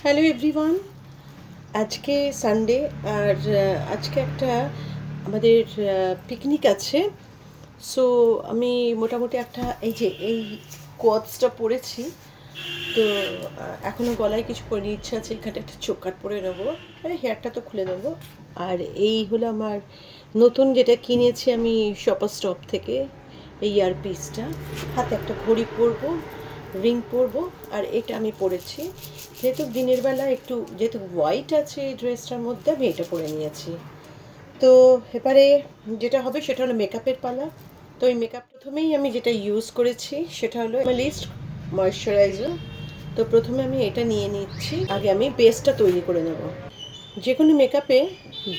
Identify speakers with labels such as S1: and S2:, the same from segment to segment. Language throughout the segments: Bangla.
S1: হ্যালো এভরিওয়ান, আজকে সানডে আর আজকে একটা আমাদের পিকনিক আছে। সো আমি মোটামুটি একটা এই কোয়ার্টসটা পরেছি। তো এখনও গলায় কিছু পরে ইচ্ছা আছে, এখানে একটা চোকার পরে নেবো, আরে হেয়ারটা তো খুলে নেবো। আর এই হলো আমার নতুন যেটা কিনেছি আমি শপার স্টপ থেকে, এই ইয়ারপিসটা। হাতে একটা ঘড়ি পরবো, রিং পরবো, আর এটা আমি পরেছি যেহেতু দিনের বেলা একটু, যেহেতু হোয়াইট আছে এই ড্রেসটার মধ্যে, আমি এটা পরে নিয়েছি। তো এবারে যেটা হবে সেটা হলো মেকআপের পালা। তো এই মেকআপ প্রথমেই আমি যেটা ইউজ করেছি সেটা হলো মিনিমালিস্ট ময়শ্চারাইজার। তো প্রথমে আমি এটা নিয়ে নিচ্ছি, আগে আমি বেসটা তৈরি করে নেব। যে কোনো মেকআপে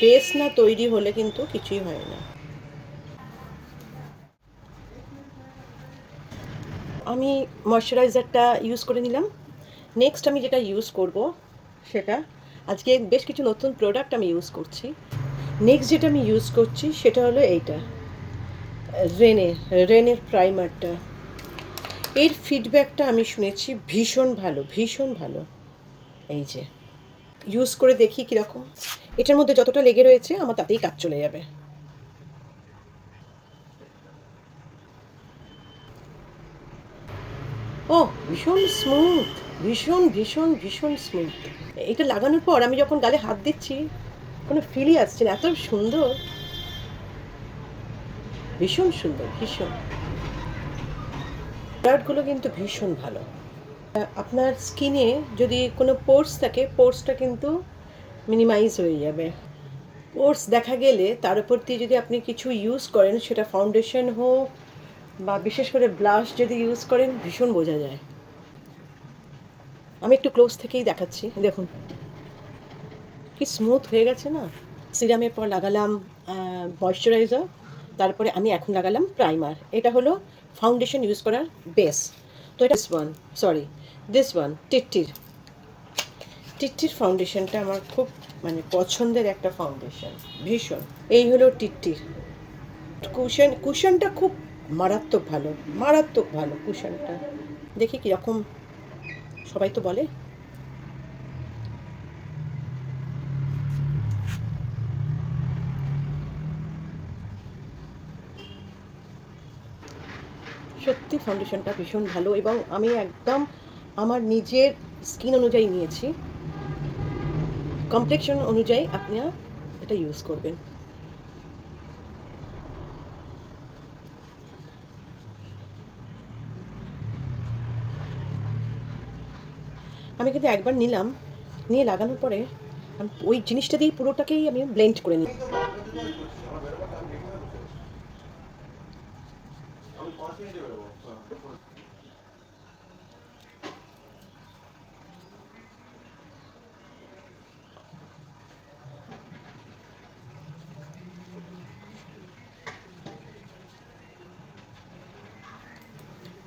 S1: বেস না তৈরি হলে কিন্তু কিছুই হয় না। আমি ময়শ্চারাইজারটা ইউজ করে নিলাম। নেক্সট আমি যেটা ইউজ করব সেটা, আজকে বেশ কিছু নতুন প্রোডাক্ট আমি ইউজ করছি। নেক্সট যেটা আমি ইউজ করছি সেটা হলো এইটা, রেনের রেনের প্রাইমারটা। এর ফিডব্যাকটা আমি শুনেছি ভীষণ ভালো, ভীষণ ভালো। এই যে ইউজ করে দেখি কীরকম। এটার মধ্যে যতটা লেগে রয়েছে আমার তাতেই কাজ চলে যাবে। ও, ভীষণ স্মুথ, ভীষণ ভীষণ ভীষণ স্মুথ। এটা লাগানোর পর আমি যখন গালে হাত দিচ্ছি কোনো ফিলই আসছে না, এত সুন্দর, ভীষণ সুন্দর, ভীষণ। প্রোডাক্টগুলো কিন্তু ভীষণ ভালো। আপনার স্কিনে যদি কোনো পোর্স থাকে, পোর্সটা কিন্তু মিনিমাইজ হয়ে যাবে। পোর্স দেখা গেলে তার উপর দিয়ে যদি আপনি কিছু ইউজ করেন, সেটা ফাউন্ডেশন হোক বা বিশেষ করে ব্লাশ যদি ইউজ করেন, ভীষণ বোঝা যায়। আমি একটু ক্লোজ থেকেই দেখাচ্ছি, দেখুন কি স্মুথ হয়ে গেছে না। সিরামের পর লাগালাম ময়শ্চারাইজার, তারপরে আমি এখন লাগালাম প্রাইমার। এটা হলো ফাউন্ডেশন ইউজ করার বেস। তো এটা দিস ওয়ান টিট্টির টিট্টির ফাউন্ডেশনটা আমার খুব পছন্দের একটা ফাউন্ডেশন, ভীষণ। এই হলো টিট্টির কুশনটা খুব মারাত্মক ভালো, মারাত্মক ভালো কুশনটা। দেখি কীরকম, সবাই তো বলে। সত্যি ফাউন্ডেশনটা ভীষণ ভালো, এবং আমি একদম আমার নিজের স্কিন অনুযায়ী নিয়েছি। কমপ্লেক্সন অনুযায়ী আপনারা এটা ইউজ করবেন। আমি কিন্তু একবার নিলাম, নিয়ে লাগানোর পরে ওই জিনিসটা দিয়ে পুরোটাকেই আমি ব্লেন্ড করে নিই।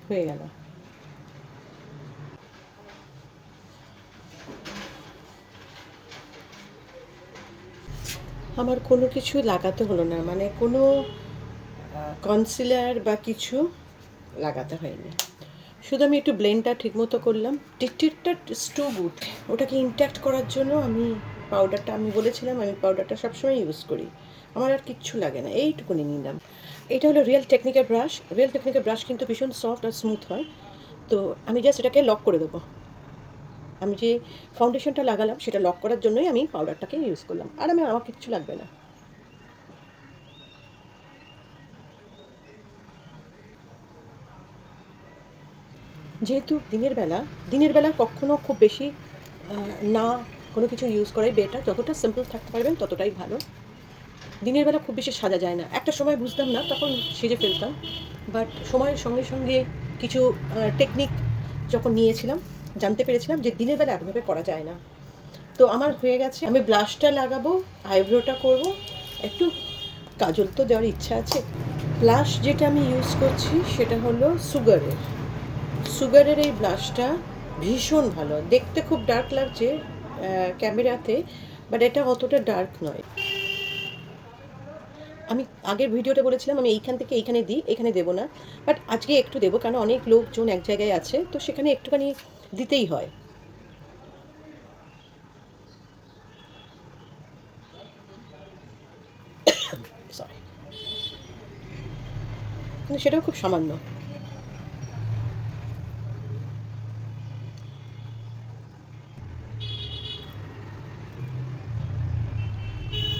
S1: হয়ে গেল। আমার কোনো কিছু লাগাতে হলো না, কোনো কনসিলার বা কিছু লাগাতে হয়নি। শুধু আমি একটু ব্লেন্ডটা ঠিকমতো করলাম। টিটটিরটা টু গুড। ওটাকে ইনট্যাক্ট করার জন্য আমি পাউডারটা, আমি বলেছিলাম আমি পাউডারটা সবসময় ইউজ করি, আমার আর কিচ্ছু লাগে না, এইটুকুনি নিলাম। এটা হলো রিয়েল টেকনিকের ব্রাশ। রিয়েল টেকনিকের ব্রাশ কিন্তু ভীষণ সফট আর স্মুথ হয়। তো আমি জাস্ট এটাকে লক করে দেবো। আমি যে ফাউন্ডেশনটা লাগালাম সেটা লক করার জন্যই আমি পাউডারটাকে ইউজ করলাম, আর আমার কিচ্ছু লাগবে না। যেহেতু দিনের বেলা কখনো খুব বেশি না কোনো কিছু ইউজ করাই বেটার। যতটা সিম্পল থাকতে পারবেন ততটাই ভালো। দিনের বেলা খুব বেশি সাজা যায় না। একটা সময় বুঝতাম না, তখন সেজে ফেলতাম। বাট সময়ের সঙ্গে সঙ্গে কিছু টেকনিক যখন নিয়েছিলাম, জানতে পেরেছিলাম যে দিনের বেলা এভাবে করা যায় না। তো আমার হয়ে গেছে। আমি ব্লাশটা লাগাবো, আইব্রোটা করব, একটু কাজল তো দেওয়ার ইচ্ছা আছে। ব্লাশ যেটা আমি ইউজ করছি সেটা হলো সুগারের এই ব্লাশটা ভীষণ ভালো। দেখতে খুব ডার্ক লাগছে ক্যামেরাতে, বাট এটা অতটা ডার্ক নয়। আমি আগের ভিডিওতে বলেছিলাম আমি এইখান থেকে এইখানে দিই, এখানে দেবো না, বাট আজকে একটু দেবো, কারণ অনেক লোকজন এক জায়গায় আছে, তো সেখানে একটুখানি দিতেই হয়। সরি, কিন্তু সেটাও খুব সামান্য।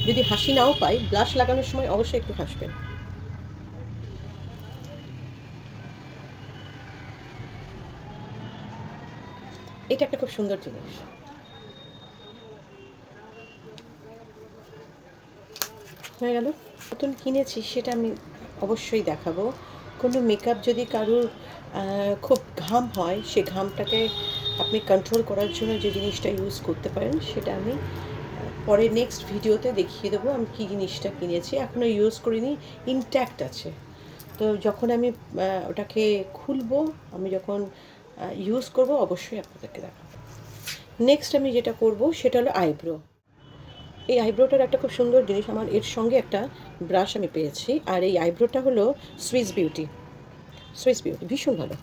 S1: যদি হাসি নাও পাই, ব্লাশ লাগানোর সময় অবশ্যই একটু হাসবেন। এটা একটা খুব সুন্দর জিনিস। হয়ে গেল। নতুন কিনেছি সেটা আমি অবশ্যই দেখাবো। কোনো মেকআপ যদি কারুর খুব ঘাম হয়, সে ঘামটাকে আপনি কন্ট্রোল করার জন্য যে জিনিসটা ইউজ করতে পারেন, সেটা আমি পরে নেক্সট ভিডিওতে দেখিয়ে দেবো আমি কী জিনিসটা কিনেছি। এখনও ইউজ করিনি, ইনট্যাক্ট আছে। তো যখন আমি ওটাকে খুলবো, আমি যখন ইউজ করব, অবশ্যই আপনাদেরকে দেখাবো। নেক্সট আমি যেটা করব সেটা হলো আইব্রো। এই আইব্রোটার একটা খুব সুন্দর জিনিস, আমার এর সঙ্গে একটা ব্রাশ আমি পেয়েছি। আর এই আইব্রোটা হলো সুইস বিউটি। সুইস বিউটি ভীষণ ভালো।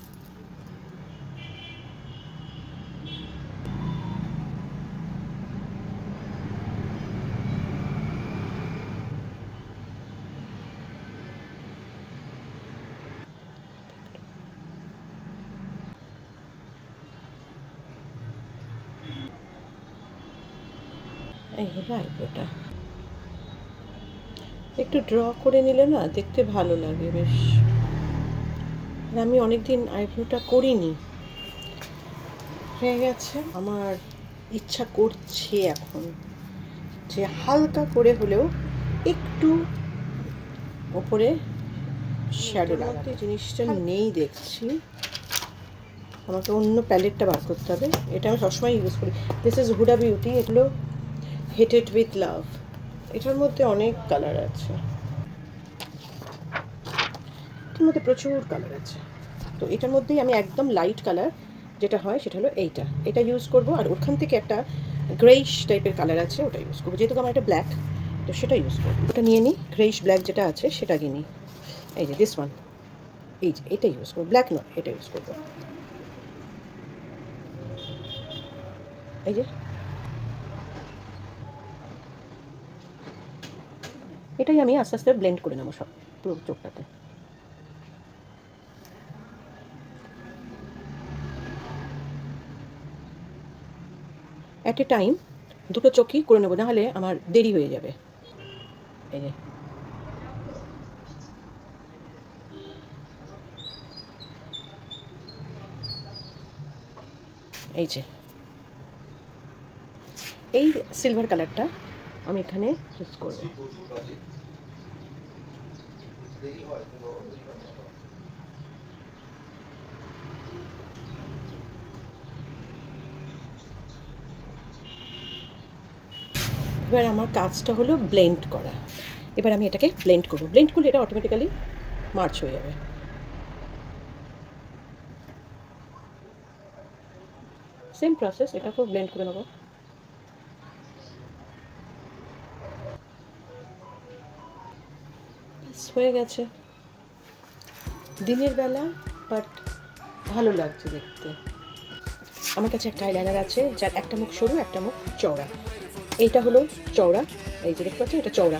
S1: এই হলো আইব্রোটা। একটু ড্র করে নিলে না দেখতে ভালো লাগে বেশ। আর আমি অনেকদিন আইব্রোটা করিনি, হয়ে গেছে। আমার ইচ্ছা করছে এখন যে হালকা করে হলেও একটু ওপরে শ্যাডো লাগাতে। জিনিসটা নেই দেখছি, আমাকে অন্য প্যালেটটা বার করতে হবে। এটা আমি সবসময় ইউজ করি। This is Hooda beauty. এগুলো হেটেড উইথ লাভ। এটার মধ্যে অনেক কালার আছে, এটার মধ্যে প্রচুর কালার আছে। তো এটার মধ্যেই আমি একদম লাইট কালার যেটা হয় সেটা হলো এটা ইউজ করব। আর ওখান থেকে একটা গ্রেইশ টাইপের কালার আছে, ওটা ইউজ করবো। যেহেতু আমার এটা ব্ল্যাক, তো সেটা ইউজ করবো। ওটা নিয়ে নিই, গ্রেইশ ব্ল্যাক যেটা আছে সেটা নিয়ে নিই। এই যে দিস ওয়ান, এই যে এটা ইউজ করবো। ব্ল্যাক নয়, এটা ইউজ করবো। এই যে এটাই আমি আস্তে আস্তে ব্লেন্ড করে নেবো সব পুরো চোখটাতে। অ্যাট এ টাইম দুটো চোখই করে নেবো, নাহলে আমার দেরি হয়ে যাবে। এই যে এই যে এই সিলভার কালারটা আমি এখানে ইউজ করবো। এবার আমার কাজটা হলো ব্লেন্ড করা। এবার আমি এটাকে ব্লেন্ড করবো। ব্লেন্ড করলে এটা অটোমেটিক্যালি মার্চ হয়ে যাবে। সেম প্রসেস, এটাকেও ব্লেন্ড করে নেবো। হয়ে গেছে। দিনের বেলা বাট ভালো লাগছে দেখতে। আমার কাছে একটা আইলাইনার আছে যার একটা মুখ সরু, একটা মুখ চওড়া। এইটা হলো চওড়া, এই যে দেখতে পাচ্ছেন, এটা চওড়া।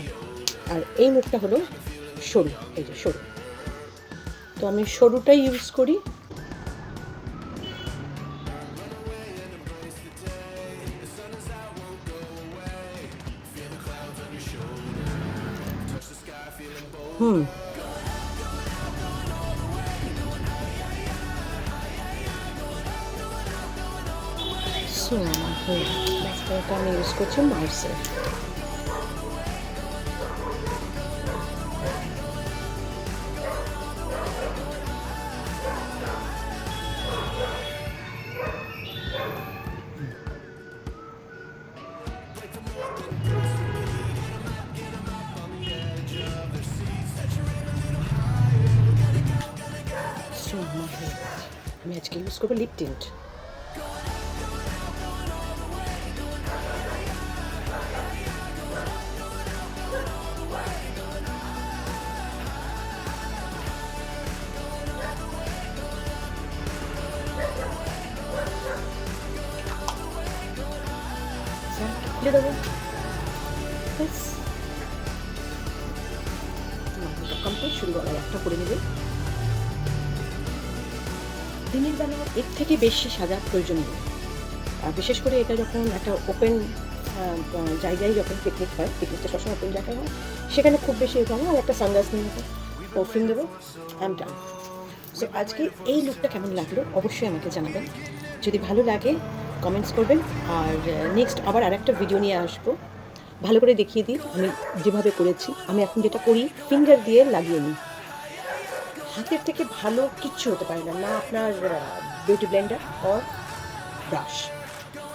S1: আর এই মুখটা হলো সরু, এই যে সরু। তো আমি সরুটাই ইউজ করি। সো আমার হয়ে এটা আমি ইউজ করছি মার্সের। সো আমার হয়ে গেছে। আমি আজকে ইউজ করবো লিপ টিন্ট। খুলে দেবো, ব্যাস। কমপ্লিট শুরু গলায় একটা করে নেবে। দিনের বেলা এর থেকে বেশি সাজা প্রয়োজন নেই, বিশেষ করে এটা যখন একটা ওপেন জায়গায় যখন পিকনিক হয়, পিকনিকটা সবসময় ওপেন জায়গায় হয়, সেখানে খুব বেশি এটা হয়। আর একটা সানগ্লাস নিয়ে নেবো, পারফিউম দেবো, আম ডান। সো আজকে এই লুকটা কেমন লাগলো অবশ্যই আমাকে জানাবেন। যদি ভালো লাগে কমেন্টস করবেন। আর নেক্সট আবার আরেকটা ভিডিও নিয়ে আসবো, ভালো করে দেখিয়ে দিই আমি যেভাবে করেছি। আমি এখন যেটা করি, ফিঙ্গার দিয়ে লাগিয়ে নিই। হাতের থেকে ভালো কিচ্ছু হতে পারে না, না আপনার বিউটি ব্লেন্ডার অর ব্রাশ।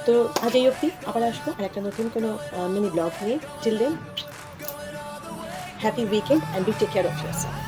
S1: তো আজ এই অবধি, আবার আসবো আর একটা নতুন কোনো মিনি ব্লগ নিয়ে। Till then, happy weekend and be take care of yourself.